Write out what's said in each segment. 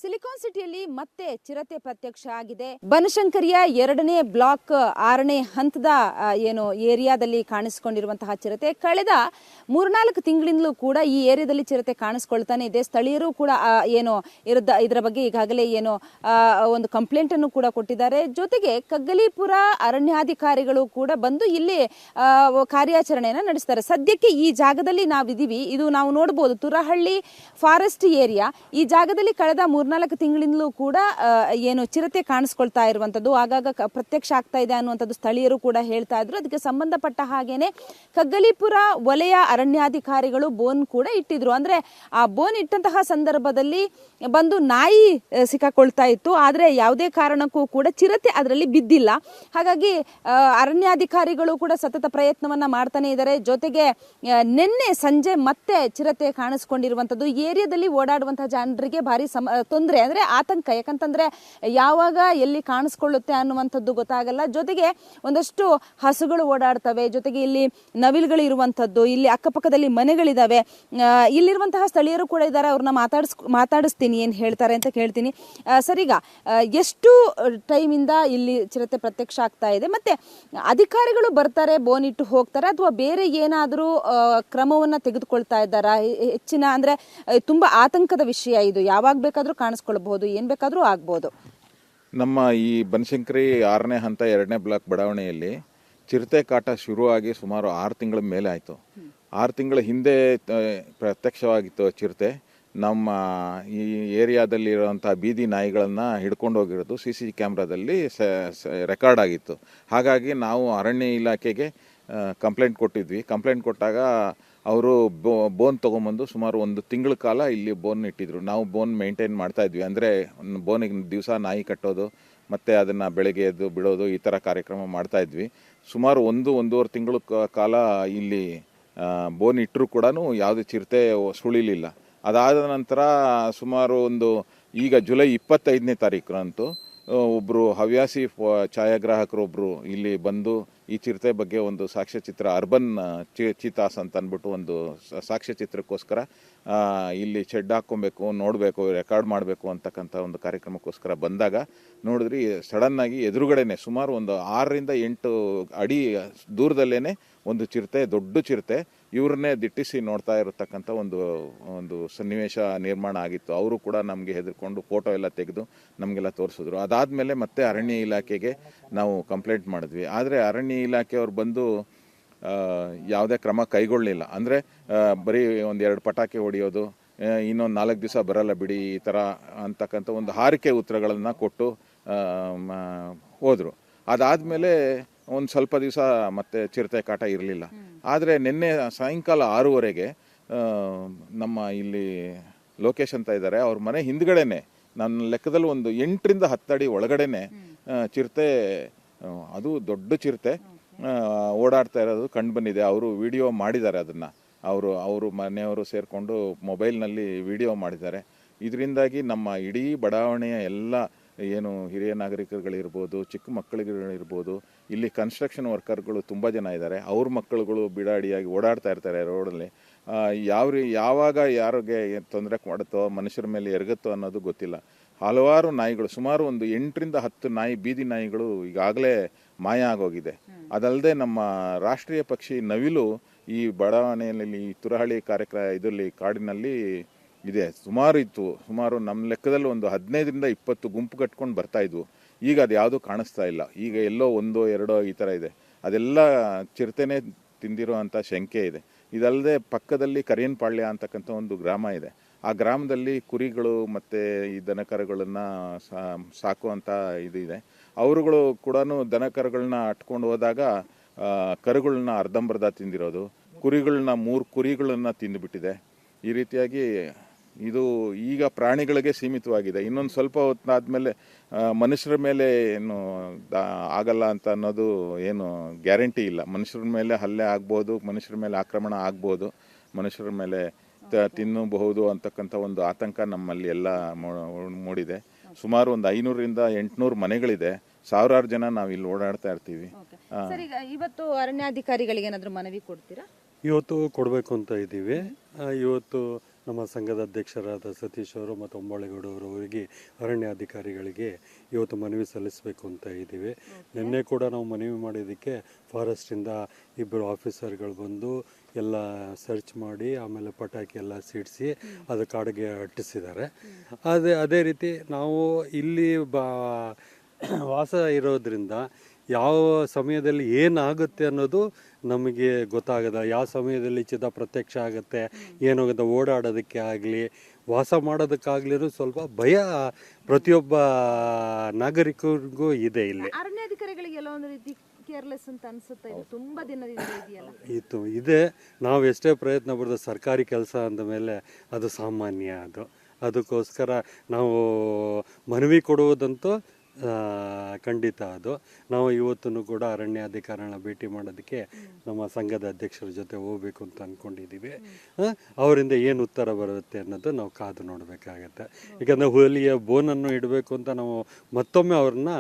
Silicon ಸಿಟಿಯಲ್ಲಿ ಮತ್ತೆ ಚಿರತೆ ಪ್ರತ್ಯಕ್ಷ ಆಗಿದೆ. ಬನಶಂಕರಿಯ 2ನೇ ಬ್ಲಾಕ್ 6ನೇ ಹಂತದ ಏನು ಏರಿಯಾದಲ್ಲಿ ಕಾಣಿಸಿಕೊಂಡಿರುವಂತಹ ಚಿರತೆ ಕಳೆದ 3-4 ತಿಂಗಳಿಂದಲೂ ಕೂಡ ಈ ಏರಿಯಾದಲ್ಲಿ ಚಿರತೆ ಕಾಣಿಸ್ಕೊಳ್ತಾನೆ ಇದೆ. ಸ್ಥಳೀಯರು ಕೂಡ ಏನು ಇದರ ಬಗ್ಗೆ ಈಗಾಗಲೇ ಏನು ಒಂದು ಕಂಪ್ಲೇಂಟ್ ಅನ್ನು ಕೂಡ ಕೊಟ್ಟಿದ್ದಾರೆ. ಜೊತೆಗೆ ಕಗ್ಗಲೀಪುರ ಅರಣ್ಯಾಧಿಕಾರಿಗಳು ಕೂಡ ಬಂದು ಇಲ್ಲಿ ಕಾರ್ಯಾಚರಣೆಯನ್ನು ನಡೆಸ್ತಾರೆ. ಸದ್ಯಕ್ಕೆ ಈ ಜಾಗದಲ್ಲಿ ನಾವಿದ್ದೀವಿ. ಇದು ನಾವು ನೋಡಬಹುದು ತುರಹಳ್ಳಿ ಫಾರೆಸ್ಟ್ ಏರಿಯಾ. ಈ ಜಾಗದಲ್ಲಿ ಕಳೆದ 3-4 ತಿಂಗಳಿಂದಲೂ ಕೂಡ ಏನು ಚಿರತೆ ಕಾಣಿಸ್ಕೊಳ್ತಾ ಇರುವಂತದ್ದು, ಆಗಾಗ ಪ್ರತ್ಯಕ್ಷ ಆಗ್ತಾ ಇದೆ ಅನ್ನುವಂಥದ್ದು ಸ್ಥಳೀಯರು ಕೂಡ ಹೇಳ್ತಾ ಇದ್ರು. ಅದಕ್ಕೆ ಸಂಬಂಧಪಟ್ಟ ಹಾಗೇನೆ ಕಗ್ಗಲೀಪುರ ವಲಯ ಅರಣ್ಯಾಧಿಕಾರಿಗಳು ಬೋನ್ ಕೂಡ ಇಟ್ಟಿದ್ರು. ಅಂದ್ರೆ ಆ ಬೋನ್ ಇಟ್ಟಂತಹ ಸಂದರ್ಭದಲ್ಲಿ ಬಂದು ನಾಯಿ ಸಿಕ್ಕಾಕೊಳ್ತಾ ಇತ್ತು. ಆದ್ರೆ ಯಾವುದೇ ಕಾರಣಕ್ಕೂ ಕೂಡ ಚಿರತೆ ಅದರಲ್ಲಿ ಬಿದ್ದಿಲ್ಲ. ಹಾಗಾಗಿ ಅರಣ್ಯಾಧಿಕಾರಿಗಳು ಕೂಡ ಸತತ ಪ್ರಯತ್ನವನ್ನ ಮಾಡ್ತಾನೆ ಇದ್ದಾರೆ. ಜೊತೆಗೆ ನಿನ್ನೆ ಸಂಜೆ ಮತ್ತೆ ಚಿರತೆ ಕಾಣಿಸ್ಕೊಂಡಿರುವಂತದ್ದು ಏರಿಯಾದಲ್ಲಿ ಓಡಾಡುವಂತಹ ಜನರಿಗೆ ಭಾರಿ ತೊಂದರೆ, ಅಂದ್ರೆ ಆತಂಕ. ಯಾಕಂತಂದ್ರೆ ಯಾವಾಗ ಎಲ್ಲಿ ಕಾಣಿಸ್ಕೊಳ್ಳುತ್ತೆ ಅನ್ನುವಂಥದ್ದು ಗೊತ್ತಾಗಲ್ಲ. ಜೊತೆಗೆ ಒಂದಷ್ಟು ಹಸುಗಳು ಓಡಾಡ್ತವೆ, ಜೊತೆಗೆ ಇಲ್ಲಿ ನವಿಲುಗಳು ಇರುವಂತದ್ದು, ಇಲ್ಲಿ ಅಕ್ಕಪಕ್ಕದಲ್ಲಿ ಮನೆಗಳಿದಾವೆ. ಇಲ್ಲಿರುವಂತಹ ಸ್ಥಳೀಯರು ಕೂಡ ಇದ್ದಾರೆ. ಅವ್ರನ್ನ ಮಾತಾಡಿಸ್ತೀನಿ, ಏನ್ ಹೇಳ್ತಾರೆ ಅಂತ ಕೇಳ್ತೀನಿ. ಸರ್, ಈಗ ಎಷ್ಟು ಟೈಮಿಂದ ಇಲ್ಲಿ ಚಿರತೆ ಪ್ರತ್ಯಕ್ಷ ಆಗ್ತಾ ಇದೆ, ಮತ್ತೆ ಅಧಿಕಾರಿಗಳು ಬರ್ತಾರೆ ಬೋನ್ ಇಟ್ಟು ಹೋಗ್ತಾರೆ, ಅಥವಾ ಬೇರೆ ಏನಾದರೂ ಕ್ರಮವನ್ನ ತೆಗೆದುಕೊಳ್ತಾ ಇದ್ದಾರಾ? ಹೆಚ್ಚಿನ ಅಂದ್ರೆ ತುಂಬಾ ಆತಂಕದ ವಿಷಯ ಇದು. ಯಾವಾಗ ಬೇಕಾದ್ರೂ ಕಾಣಿಸ್ಕೊಳ್ಬಹುದು, ಏನ್ ಬೇಕಾದ್ರೂ ಆಗ್ಬಹುದು. ನಮ್ಮ ಈ ಬನಶಂಕರಿ 6ನೇ ಹಂತ 2ನೇ ಬ್ಲಾಕ್ ಬಡಾವಣೆಯಲ್ಲಿ ಚಿರತೆ ಕಾಟ ಶುರುವಾಗಿ ಸುಮಾರು 6 ತಿಂಗಳ ಮೇಲೆ ಆಯಿತು. 6 ತಿಂಗಳ ಹಿಂದೆ ಪ್ರತ್ಯಕ್ಷವಾಗಿತ್ತು ಚಿರತೆ. ನಮ್ಮ ಈ ಏರಿಯಾದಲ್ಲಿರುವಂಥ ಬೀದಿ ನಾಯಿಗಳನ್ನು ಹಿಡ್ಕೊಂಡು ಹೋಗಿರೋದು CC ಕ್ಯಾಮ್ರಾದಲ್ಲಿ ರೆಕಾರ್ಡ್ ಆಗಿತ್ತು. ಹಾಗಾಗಿ ನಾವು ಅರಣ್ಯ ಇಲಾಖೆಗೆ ಕಂಪ್ಲೇಂಟ್ ಕೊಟ್ಟಿದ್ವಿ. ಕಂಪ್ಲೇಂಟ್ ಕೊಟ್ಟಾಗ ಅವರು ಬೋನ್ ತೊಗೊಂಬಂದು ಸುಮಾರು 1 ತಿಂಗಳ ಕಾಲ ಇಲ್ಲಿ ಬೋನ್ ಇಟ್ಟಿದ್ರು. ನಾವು ಬೋನ್ ಮೇಂಟೈನ್ ಮಾಡ್ತಾ ಇದ್ವಿ. ಅಂದರೆ ಬೋನಿಗೆ ದಿವಸ ನಾಯಿ ಕಟ್ಟೋದು ಮತ್ತು ಅದನ್ನು ಬೆಳಗ್ಗೆ ಎದ್ದು ಬಿಡೋದು, ಈ ಥರ ಕಾರ್ಯಕ್ರಮ ಮಾಡ್ತಾ ಇದ್ವಿ. ಸುಮಾರು 1-1.5 ತಿಂಗಳ ಕಾಲ ಇಲ್ಲಿ ಬೋನ್ ಇಟ್ಟರೂ ಕೂಡ ಯಾವುದೇ ಚಿರತೆ ಸುಳಿಲಿಲ್ಲ. ಅದಾದ ನಂತರ ಸುಮಾರು ಈಗ ಜುಲೈ 25ನೇ ತಾರೀಕರಂತೂ ಒಬ್ಬರು ಹವ್ಯಾಸಿ ಛಾಯಾಗ್ರಾಹಕರೊಬ್ಬರು ಇಲ್ಲಿ ಬಂದು ಈ ಚಿರತೆ ಬಗ್ಗೆ ಒಂದು ಸಾಕ್ಷ್ಯಚಿತ್ರ, ಅರ್ಬನ್ ಚೀತಾಸ್ ಅಂತ ಅಂದ್ಬಿಟ್ಟು ಒಂದು ಸಾಕ್ಷ್ಯಚಿತ್ರಕ್ಕೋಸ್ಕರ ಇಲ್ಲಿ ಶೆಡ್ ಹಾಕ್ಕೊಬೇಕು, ನೋಡಬೇಕು, ರೆಕಾರ್ಡ್ ಮಾಡಬೇಕು ಅಂತಕ್ಕಂಥ ಒಂದು ಕಾರ್ಯಕ್ರಮಕ್ಕೋಸ್ಕರ ಬಂದಾಗ ನೋಡಿದ್ರಿ, ಸಡನ್ನಾಗಿ ಎದುರುಗಡೆನೆ ಸುಮಾರು 6-8 ಅಡಿ ದೂರದಲ್ಲೇ ಒಂದು ಚಿರತೆ, ದೊಡ್ಡ ಚಿರತೆ ಇವ್ರನ್ನೇ ದಿಟ್ಟಿಸಿ ನೋಡ್ತಾ ಇರತಕ್ಕಂಥ ಒಂದು ಸನ್ನಿವೇಶ ನಿರ್ಮಾಣ ಆಗಿತ್ತು. ಅವರು ಕೂಡ ನಮಗೆ ಹೆದರ್ಕೊಂಡು ಫೋಟೋ ಎಲ್ಲ ತೆಗೆದು ನಮಗೆಲ್ಲ ತೋರಿಸಿದ್ರು. ಅದಾದಮೇಲೆ ಮತ್ತೆ ಅರಣ್ಯ ಇಲಾಖೆಗೆ ನಾವು ಕಂಪ್ಲೇಂಟ್ ಮಾಡಿದ್ವಿ. ಆದರೆ ಅರಣ್ಯ ಇಲಾಖೆಯವ್ರು ಬಂದು ಯಾವುದೇ ಕ್ರಮ ಕೈಗೊಳ್ಳಲಿಲ್ಲ. ಅಂದರೆ ಬರೀ 1-2 ಪಟಾಕಿ ಹೊಡೆಯೋದು, ಇನ್ನೊಂದು 4 ದಿವಸ ಬರಲ್ಲ ಬಿಡಿ, ಈ ಥರ ಅಂತಕ್ಕಂಥ ಒಂದು ಹಾರಿಕೆ ಉತ್ತರಗಳನ್ನು ಕೊಟ್ಟು ಹೋದರು. ಅದಾದಮೇಲೆ ಒಂದು ಸ್ವಲ್ಪ ದಿವಸ ಮತ್ತೆ ಚಿರತೆ ಕಾಟ ಇರಲಿಲ್ಲ. ಆದರೆ ನಿನ್ನೆ ಸಾಯಂಕಾಲ 6:15ಗೆ ನಮ್ಮ ಇಲ್ಲಿ ಲೋಕೇಶ್ ಅಂತ ಇದ್ದಾರೆ, ಅವ್ರ ಮನೆ ಹಿಂದ್ಗಡೆನೆ ನನ್ನ ಲೆಕ್ಕದಲ್ಲಿ 8-10 ಅಡಿ ಒಳಗಡೆನೆ ಚಿರತೆ, ಅದು ದೊಡ್ಡ ಚಿರತೆ ಓಡಾಡ್ತಾ ಇರೋದು ಕಂಡು ಬಂದಿದೆ. ಅವರು ವಿಡಿಯೋ ಮಾಡಿದ್ದಾರೆ. ಅದನ್ನು ಅವರು ಮನೆಯವರು ಸೇರಿಕೊಂಡು ಮೊಬೈಲ್ನಲ್ಲಿ ವಿಡಿಯೋ ಮಾಡಿದ್ದಾರೆ. ಇದರಿಂದಾಗಿ ನಮ್ಮ ಇಡೀ ಬಡಾವಣೆಯ ಎಲ್ಲ ಏನು ಹಿರಿಯ ನಾಗರಿಕರುಗಳಿರ್ಬೋದು, ಚಿಕ್ಕ ಮಕ್ಕಳುಗಳಿರ್ಬೋದು, ಇಲ್ಲಿ ಕನ್ಸ್ಟ್ರಕ್ಷನ್ ವರ್ಕರ್ಗಳು ತುಂಬ ಜನ ಇದ್ದಾರೆ. ಅವ್ರ ಮಕ್ಕಳುಗಳು ಬಿಡಾಡಿಯಾಗಿ ಓಡಾಡ್ತಾ ಇರ್ತಾರೆ ರೋಡಲ್ಲಿ. ಯಾವಾಗ ಯಾರಿಗೆ ತೊಂದರೆ ಮಾಡುತ್ತೋ, ಮನುಷ್ಯರ ಮೇಲೆ ಎರಗುತ್ತೋ ಅನ್ನೋದು ಗೊತ್ತಿಲ್ಲ. ಹಲವಾರು ನಾಯಿಗಳು, ಸುಮಾರು 8-10 ನಾಯಿ, ಬೀದಿ ನಾಯಿಗಳು ಈಗಾಗಲೇ ಮಾಯ ಆಗೋಗಿದೆ. ಅದಲ್ಲದೆ ನಮ್ಮ ರಾಷ್ಟ್ರೀಯ ಪಕ್ಷಿ ನವಿಲು ಈ ಬಡಾವಣೆಯಲ್ಲಿ, ಈ ತುರಹಳ್ಳಿ ಇದರಲ್ಲಿ ಕಾಡಿನಲ್ಲಿ ಇದೆ. ಸುಮಾರು ನಮ್ಮ ಲೆಕ್ಕದಲ್ಲಿ 15-20 ಗುಂಪು ಕಟ್ಕೊಂಡು ಬರ್ತಾ ಇದ್ವು. ಈಗ ಅದು ಯಾವುದೂ ಕಾಣಿಸ್ತಾ ಇಲ್ಲ. ಈಗ ಎಲ್ಲೋ 1-2 ಈ ಥರ ಇದೆ. ಅದೆಲ್ಲ ಚಿರತೆನೇ ತಿಂದಿರೋ ಅಂಥ ಶಂಕೆ ಇದೆ. ಇದಲ್ಲದೆ ಪಕ್ಕದಲ್ಲಿ ಕರಿಯನಪಾಳ್ಯ ಅಂತಕ್ಕಂಥ ಒಂದು ಗ್ರಾಮ ಇದೆ. ಆ ಗ್ರಾಮದಲ್ಲಿ ಕುರಿಗಳು ಮತ್ತು ಈ ದನಕರುಗಳನ್ನು ಸಾಕುವಂಥ ಇದೆ. ಅವರುಗಳು ಕೂಡ ದನಕರುಗಳನ್ನ ಅಟ್ಕೊಂಡು ಹೋದಾಗ ಕರುಗಳನ್ನ ಅರ್ಧಂಬರ್ಧ ತಿಂದಿರೋದು, 3 ಕುರಿಗಳನ್ನ ತಿಂದುಬಿಟ್ಟಿದೆ. ಈ ರೀತಿಯಾಗಿ ಇದು ಈಗ ಪ್ರಾಣಿಗಳಿಗೆ ಸೀಮಿತವಾಗಿದೆ. ಇನ್ನೊಂದು ಸ್ವಲ್ಪ ಹೊತ್ತಾದಮೇಲೆ ಮನುಷ್ಯರ ಮೇಲೆ ಏನು ಆಗಲ್ಲ ಅಂತ ಅನ್ನೋದು ಏನು ಗ್ಯಾರಂಟಿ ಇಲ್ಲ. ಮನುಷ್ಯರ ಮೇಲೆ ಹಲ್ಲೆ ಆಗ್ಬೋದು, ಮನುಷ್ಯರ ಮೇಲೆ ಆಕ್ರಮಣ ಆಗ್ಬೋದು, ಮನುಷ್ಯರ ಮೇಲೆ ತಿನ್ನಬಹುದು ಅಂತಕ್ಕಂಥ ಒಂದು ಆತಂಕ ನಮ್ಮಲ್ಲಿ ಎಲ್ಲ ಮೂಡಿದೆ. ಸುಮಾರು 500-800 ಮನೆಗಳಿದೆ. ಸಾವಿರಾರು ಜನ ನಾವು ಇಲ್ಲಿ ಓಡಾಡ್ತಾ ಇರ್ತೀವಿ. ಇವತ್ತು ಅರಣ್ಯಾಧಿಕಾರಿಗಳಿಗೆ ಏನಾದರೂ ಮನವಿ ಕೊಡ್ತೀರಾ? ಇವತ್ತು ಕೊಡಬೇಕು ಅಂತ ಇದ್ದೀವಿ. ಇವತ್ತು ನಮ್ಮ ಸಂಘದ ಅಧ್ಯಕ್ಷರಾದ ಸತೀಶ್ ಅವರು ಮತ್ತು ಅಂಬೋಳೇಗೌಡರವರಿಗೆ ಅರಣ್ಯಾಧಿಕಾರಿಗಳಿಗೆ ಇವತ್ತು ಮನವಿ ಸಲ್ಲಿಸಬೇಕು ಅಂತ ಇದ್ದೀವಿ. ನಿನ್ನೆ ಕೂಡ ನಾವು ಮನವಿ ಮಾಡಿದ್ದಕ್ಕೆ ಫಾರೆಸ್ಟಿಂದ ಇಬ್ಬರು ಆಫೀಸರ್ಗಳು ಬಂದು ಎಲ್ಲ ಸರ್ಚ್ ಮಾಡಿ ಆಮೇಲೆ ಪಟಾಕಿ ಎಲ್ಲ ಸಿಡಿಸಿ ಅದು ಕಾಡಿಗೆ ಅಟ್ಟಿಸಿದ್ದಾರೆ. ಅದೇ ರೀತಿ ನಾವು ಇಲ್ಲಿ ವಾಸ ಇರೋದ್ರಿಂದ ಯಾವ ಸಮಯದಲ್ಲಿ ಏನಾಗುತ್ತೆ ಅನ್ನೋದು ನಮಗೆ ಗೊತ್ತಾಗದ, ಯಾವ ಸಮಯದಲ್ಲಿ ಚಿತ್ತ ಪ್ರತ್ಯಕ್ಷ ಆಗುತ್ತೆ ಏನಾಗುತ್ತೆ, ಓಡಾಡೋದಕ್ಕೆ ಆಗಲಿ ವಾಸ ಮಾಡೋದಕ್ಕಾಗ್ಲಿರೂ ಸ್ವಲ್ಪ ಭಯ ಪ್ರತಿಯೊಬ್ಬ ನಾಗರಿಕರಿಗೂ ಇದೆ. ಇಲ್ಲಿ ಅರಣ್ಯಾಧಿಕಾರಿಗಳಿಗೆ ಎಲ್ಲ ಒಂದು ರೀತಿ ಕೇರ್ಲೆಸ್ ಅಂತ ಅನ್ಸುತ್ತೆ, ಇದು ತುಂಬಾ ದಿನದಿಂದ ಇದೆಯಲ್ಲ. ಇದೆ, ನಾವು ಎಷ್ಟೇ ಪ್ರಯತ್ನ ಪಡೆದ ಸರ್ಕಾರಿ ಕೆಲಸ ಅಂದ ಮೇಲೆ ಅದು ಸಾಮಾನ್ಯ. ಅದಕ್ಕೋಸ್ಕರ ನಾವು ಮನವಿ ಕೊಡುವುದಂತೂ ಖಂಡಿತ. ನಾವು ಇವತ್ತೂ ಕೂಡ ಅರಣ್ಯಾಧಿಕಾರಿಗಳನ್ನ ಭೇಟಿ ಮಾಡೋದಕ್ಕೆ ನಮ್ಮ ಸಂಘದ ಅಧ್ಯಕ್ಷರ ಜೊತೆ ಹೋಗ್ಬೇಕು ಅಂತ ಅಂದ್ಕೊಂಡಿದ್ದೀವಿ. ಅವರಿಂದ ಏನು ಉತ್ತರ ಬರುತ್ತೆ ಅನ್ನೋದು ನಾವು ಕಾದು ನೋಡಬೇಕಾಗತ್ತೆ. ಯಾಕಂದರೆ ಹುಲಿಯ ಬೋನನ್ನು ಇಡಬೇಕು ಅಂತ ನಾವು ಮತ್ತೊಮ್ಮೆ ಅವ್ರನ್ನ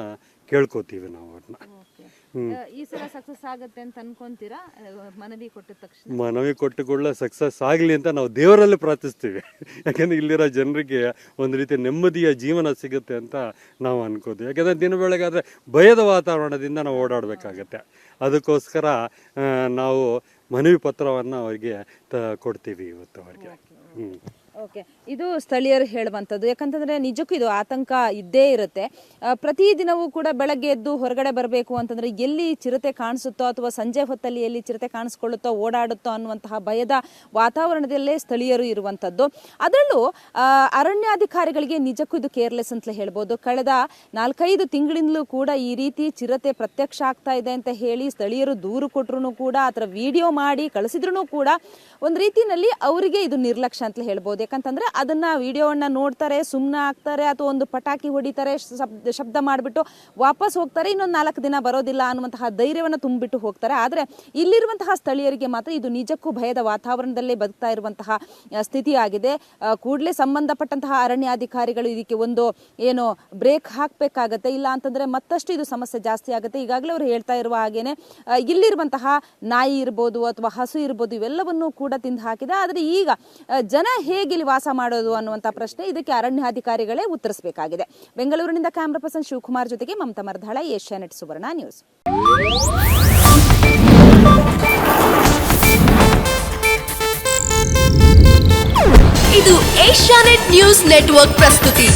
ಕೇಳ್ಕೊತೀವಿ. ನಾವು ಅವ್ರನ್ನ ಈ ಸಲ ಸಕ್ಸಸ್ ಆಗುತ್ತೆ ಅಂತ ಅನ್ಕೊಂತೀರಾ? ಮನವಿ ಕೊಟ್ಟ ತಕ್ಷಣ ಮನವಿ ಕೊಟ್ಟುಕೊಳ್ಳ ಸಕ್ಸಸ್ ಆಗಲಿ ಅಂತ ನಾವು ದೇವರಲ್ಲಿ ಪ್ರಾರ್ಥಿಸ್ತೀವಿ. ಯಾಕಂದರೆ ಇಲ್ಲಿರೋ ಜನರಿಗೆ ಒಂದು ರೀತಿ ನೆಮ್ಮದಿಯ ಜೀವನ ಸಿಗುತ್ತೆ ಅಂತ ನಾವು ಅನ್ಕೋತೀವಿ. ಯಾಕಂದರೆ ದಿನ ಬೆಳಗಾದರೆ ಭಯದ ವಾತಾವರಣದಿಂದ ನಾವು ಓಡಾಡಬೇಕಾಗತ್ತೆ. ಅದಕ್ಕೋಸ್ಕರ ನಾವು ಮನವಿ ಪತ್ರವನ್ನು ಅವರಿಗೆ ಕೊಡ್ತೀವಿ ಇವತ್ತು ಅವರಿಗೆ. ಓಕೆ, ಇದು ಸ್ಥಳೀಯರು ಹೇಳುವಂಥದ್ದು. ಯಾಕಂತಂದರೆ ನಿಜಕ್ಕೂ ಇದು ಆತಂಕ ಇದ್ದೇ ಇರುತ್ತೆ. ಪ್ರತಿದಿನವೂ ಕೂಡ ಬೆಳಗ್ಗೆ ಎದ್ದು ಹೊರಗಡೆ ಬರಬೇಕು ಅಂತಂದರೆ ಎಲ್ಲಿ ಚಿರತೆ ಕಾಣಿಸುತ್ತೋ ಅಥವಾ ಸಂಜೆ ಹೊತ್ತಲ್ಲಿ ಎಲ್ಲಿ ಚಿರತೆ ಕಾಣಿಸ್ಕೊಳ್ಳುತ್ತೋ ಓಡಾಡುತ್ತೋ ಅನ್ನುವಂತಹ ಭಯದ ವಾತಾವರಣದಲ್ಲೇ ಸ್ಥಳೀಯರು ಇರುವಂಥದ್ದು. ಅದರಲ್ಲೂ ಅರಣ್ಯಾಧಿಕಾರಿಗಳಿಗೆ ನಿಜಕ್ಕೂ ಇದು ಕೇರ್ಲೆಸ್ ಅಂತಲೇ ಹೇಳ್ಬೋದು. ಕಳೆದ 4-5 ತಿಂಗಳಿಂದಲೂ ಕೂಡ ಈ ರೀತಿ ಚಿರತೆ ಪ್ರತ್ಯಕ್ಷ ಆಗ್ತಾ ಇದೆ ಅಂತ ಹೇಳಿ ಸ್ಥಳೀಯರು ದೂರು ಕೊಟ್ಟರು ಕೂಡ, ಅಥವಾ ವಿಡಿಯೋ ಮಾಡಿ ಕಳಿಸಿದ್ರು ಕೂಡ ಒಂದು ರೀತಿಯಲ್ಲಿ ಅವರಿಗೆ ಇದು ನಿರ್ಲಕ್ಷ್ಯ ಅಂತಲೇ ಹೇಳ್ಬೋದು. ಯಾಕಂತಂದ್ರೆ ಅದನ್ನ ವಿಡಿಯೋವನ್ನ ನೋಡ್ತಾರೆ, ಸುಮ್ಮನೆ ಆಗ್ತಾರೆ, ಅಥವಾ ಒಂದು ಪಟಾಕಿ ಹೊಡಿತಾರೆ, ಶಬ್ದ ಮಾಡಿಬಿಟ್ಟು ವಾಪಸ್ ಹೋಗ್ತಾರೆ, ಇನ್ನೊಂದು 4 ದಿನ ಬರೋದಿಲ್ಲ ಅನ್ನುವಂತಹ ಧೈರ್ಯವನ್ನು ತುಂಬಿಟ್ಟು ಹೋಗ್ತಾರೆ. ಆದರೆ ಇಲ್ಲಿರುವಂತಹ ಸ್ಥಳೀಯರಿಗೆ ಮಾತ್ರ ಇದು ನಿಜಕ್ಕೂ ಭಯದ ವಾತಾವರಣದಲ್ಲೇ ಬದುಕ್ತಾ ಇರುವಂತಹ ಸ್ಥಿತಿ ಆಗಿದೆ. ಕೂಡಲೇ ಸಂಬಂಧಪಟ್ಟಂತಹ ಅರಣ್ಯಾಧಿಕಾರಿಗಳು ಇದಕ್ಕೆ ಒಂದು ಏನು ಬ್ರೇಕ್ ಹಾಕಬೇಕಾಗತ್ತೆ. ಇಲ್ಲ ಅಂತಂದ್ರೆ ಮತ್ತಷ್ಟು ಇದು ಸಮಸ್ಯೆ ಜಾಸ್ತಿ ಆಗುತ್ತೆ. ಈಗಾಗಲೇ ಅವರು ಹೇಳ್ತಾ ಇರುವ ಹಾಗೇನೆ ಇಲ್ಲಿರುವಂತಹ ನಾಯಿ ಇರ್ಬೋದು ಅಥವಾ ಹಸು ಇರ್ಬೋದು ಇವೆಲ್ಲವನ್ನೂ ಕೂಡ ತಿಂದು ಹಾಕಿದೆ. ಆದರೆ ಈಗ ಜನ ಹೇಗೆ ಇಲ್ಲಿ ವಾಸ ಮಾಡೋದು ಅನ್ನುವಂಥ ಪ್ರಶ್ನೆ ಇದಕ್ಕೆ ಅರಣ್ಯಾಧಿಕಾರಿಗಳೇ ಉತ್ತರಿಸಬೇಕಾಗಿದೆ. ಬೆಂಗಳೂರಿನಿಂದ ಕ್ಯಾಮ್ರಾ ಪರ್ಸನ್ ಶಿವಕುಮಾರ್ ಜೊತೆಗೆ ಮಮತಾ ಮರ್ಧಾಳ, ಏಷ್ಯಾನೆಟ್ ಸುವರ್ಣ ನ್ಯೂಸ್. ಇದು ಏಷ್ಯಾನೆಟ್ ನ್ಯೂಸ್ ನೆಟ್ವರ್ಕ್ ಪ್ರಸ್ತುತಿ.